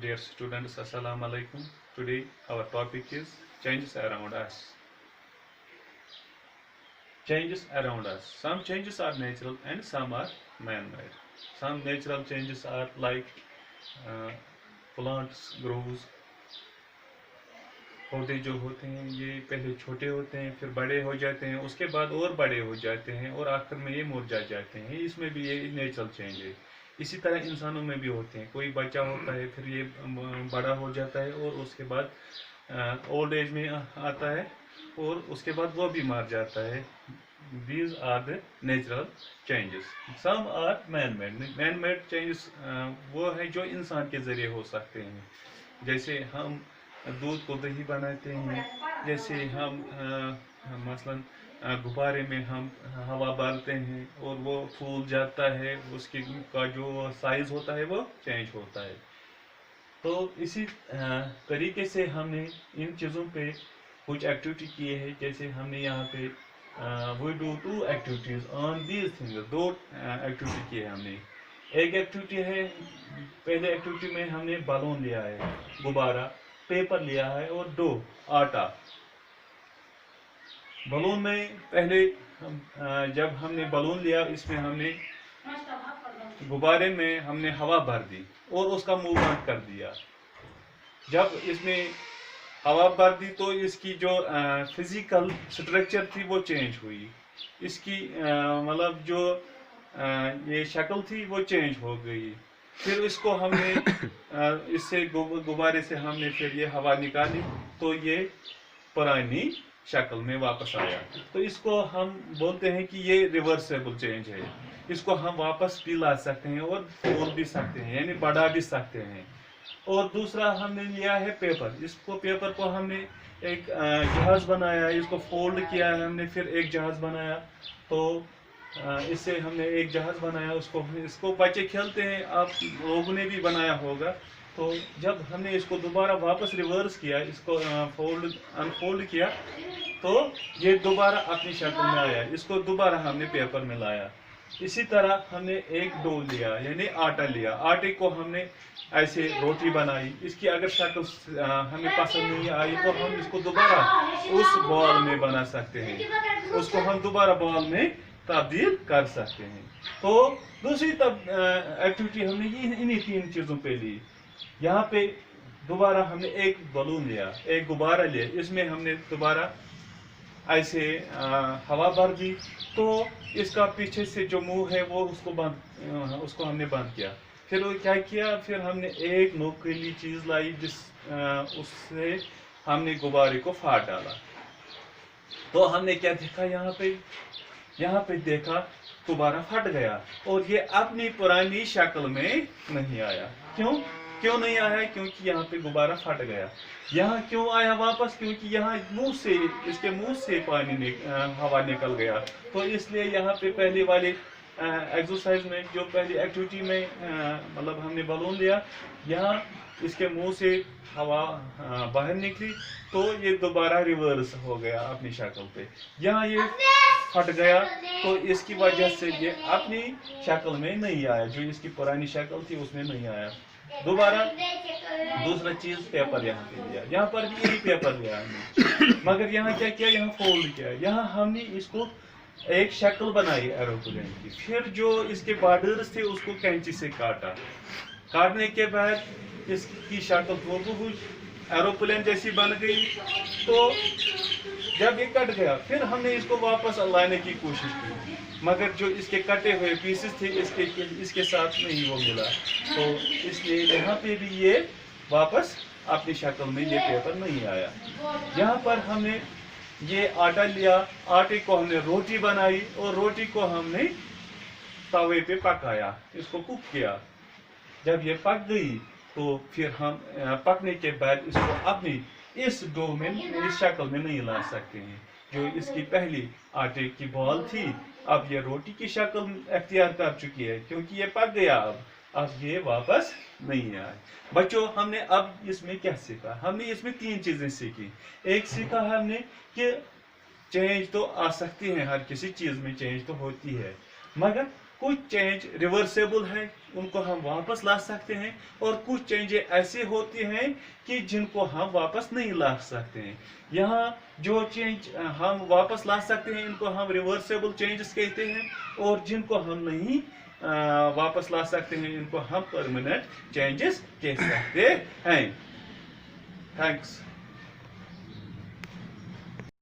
Dear students, Assalamu alaikum. Today our topic is changes around us. Changes around us. Some changes are natural and some are man-made. Some natural changes are like uh, plants grows. पौधे जो होते हैं ये पहले छोटे होते हैं, फिर बड़े हो जाते हैं, उसके बाद और बड़े हो जाते हैं और आखिर में ये मुरझा जाते हैं। इसमें भी ये नेचुरल चेंज है। इसी तरह इंसानों में भी होते हैं। कोई बच्चा होता है, फिर ये बड़ा हो जाता है और उसके बाद ओल्ड एज में आता है और उसके बाद वो भी मर जाता है। These are the natural changes. Some are man-made. Man-made changes वो है जो इंसान के जरिए हो सकते हैं। जैसे हम दूध को दही बनाते हैं, जैसे हम मसलन गुब्बारे में हम हवा डालते हैं और वो फूल जाता है, उसकी का जो साइज होता है वो चेंज होता है। तो इसी तरीके से हमने इन चीज़ों पे कुछ एक्टिविटी किए हैं। जैसे हमने यहाँ पे we do 2 activities on these things. 2 activity की है हमने। एक एक्टिविटी है, पहले एक्टिविटी में हमने बालून लिया है, गुब्बारा, पेपर लिया है और 2 आटा। बलून में पहले जब हमने बलून लिया, इसमें हमने गुब्बारे में हमने हवा भर दी और उसका मुंह बंद कर दिया। जब इसमें हवा भर दी तो इसकी जो फिजिकल स्ट्रक्चर थी वो चेंज हुई। इसकी मतलब जो ये शक्ल थी वो चेंज हो गई। फिर इसको हमने इससे गुब्बारे से हमने फिर ये हवा निकाली तो ये पुरानी शक्ल में वापस आया। तो इसको हम बोलते हैं कि ये रिवर्सेबल चेंज है। इसको हम वापस भी ला सकते हैं और तोड़ भी सकते हैं, यानी बढ़ा भी सकते हैं। और दूसरा हमने लिया है पेपर। इसको पेपर को हमने एक जहाज बनाया, इसको फोल्ड किया है हमने, फिर एक जहाज बनाया। तो इससे हमने एक जहाज बनाया। इसको बच्चे खेलते हैं, आप लोगों ने भी बनाया होगा। तो जब हमने इसको दोबारा वापस रिवर्स किया, इसको अनफोल्ड किया, तो ये दोबारा अपनी शक्ल में आया। इसको दोबारा हमने पेपर में लाया। इसी तरह हमने एक डो लिया, यानी आटा लिया। आटे को हमने ऐसे रोटी बनाई। इसकी अगर शक्ल हमें पसंद नहीं आई तो हम इसको दोबारा उस बॉल में बना सकते हैं, उसको हम दोबारा बॉल में तब्दील कर सकते हैं। तो दूसरी एक्टिविटी हमने इन्हीं 3 चीज़ों पे ली। यहाँ पे दोबारा हमने एक बलून लिया, एक गुब्बारा लिया, इसमें हमने दोबारा ऐसे हवा भर दी। तो इसका पीछे से जो मुंह है वो उसको हमने बंद किया। फिर वो क्या किया, फिर हमने एक नोकीली चीज़ लाई उससे हमने गुब्बारे को फाड़ डाला। तो हमने क्या देखा, यहाँ पे देखा गुब्बारा फट गया और ये अपनी पुरानी शक्ल में नहीं आया। क्यों नहीं आया? क्योंकि यहाँ पे गुब्बारा फट गया। यहाँ क्यों आया वापस? क्योंकि यहाँ इसके मुंह से हवा निकल गया। तो इसलिए यहाँ पे पहले वाले एक्सरसाइज में, जो पहली एक्टिविटी में मतलब हमने बलून लिया, यहाँ इसके मुंह से हवा बाहर निकली तो ये दोबारा रिवर्स हो गया अपनी शक्ल पे। यहाँ ये फट गया तो इसकी वजह से ये अपनी शक्ल में नहीं आया, जो इसकी पुरानी शक्ल थी उसमें नहीं आया। दोबारा दूसरा चीज पेपर यहाँ पे लिया, यहाँ पर भी यही पेपर लिया हमने, मगर यहाँ क्या किया, यहाँ फोल्ड किया। यहाँ हमने इसको एक शक्ल बनाई एरोप्लेन की। फिर जो इसके बॉर्डर्स थे उसको कैंची से काटा। काटने के बाद इसकी शक्ल एरोप्लेन जैसी बन गई। तो जब ये कट गया फिर हमने इसको वापस लाने की कोशिश की, मगर जो इसके कटे हुए पीसेस थे इसके साथ नहीं वो मिला। तो इसलिए यहाँ पे भी ये वापस अपनी शक्ल में ये पेपर नहीं आया। यहाँ पर हमने ये आटा लिया, आटे को हमने रोटी बनाई और रोटी को हमने तवे पे पकाया, इसको कुक किया। जब ये पक गई तो फिर हम पकने के बाद इसको अपनी इस डो में, इस शक्ल में नहीं ला सकते हैं। जो इसकी पहली आटे की बॉल थी, अब ये रोटी की शक्ल अख्तियार कर चुकी है क्योंकि ये पक गया। अब ये वापस नहीं आए। बच्चों, हमने अब इसमें क्या सीखा? हमने इसमें 3 चीजें सीखी। एक सीखा हमने कि चेंज तो आ सकती है, हर किसी चीज में चेंज तो होती है, मगर कुछ चेंज रिवर्सेबल है, उनको हम वापस ला सकते हैं, और कुछ चेंजें ऐसे होती हैं कि जिनको हम वापस नहीं ला सकते हैं। यहाँ जो चेंज हम वापस ला सकते हैं इनको हम रिवर्सेबल चेंजेस कहते हैं, और जिनको हम नहीं वापस ला सकते हैं इनको हम परमानेंट चेंजेस कह सकते हैं। थैंक्स।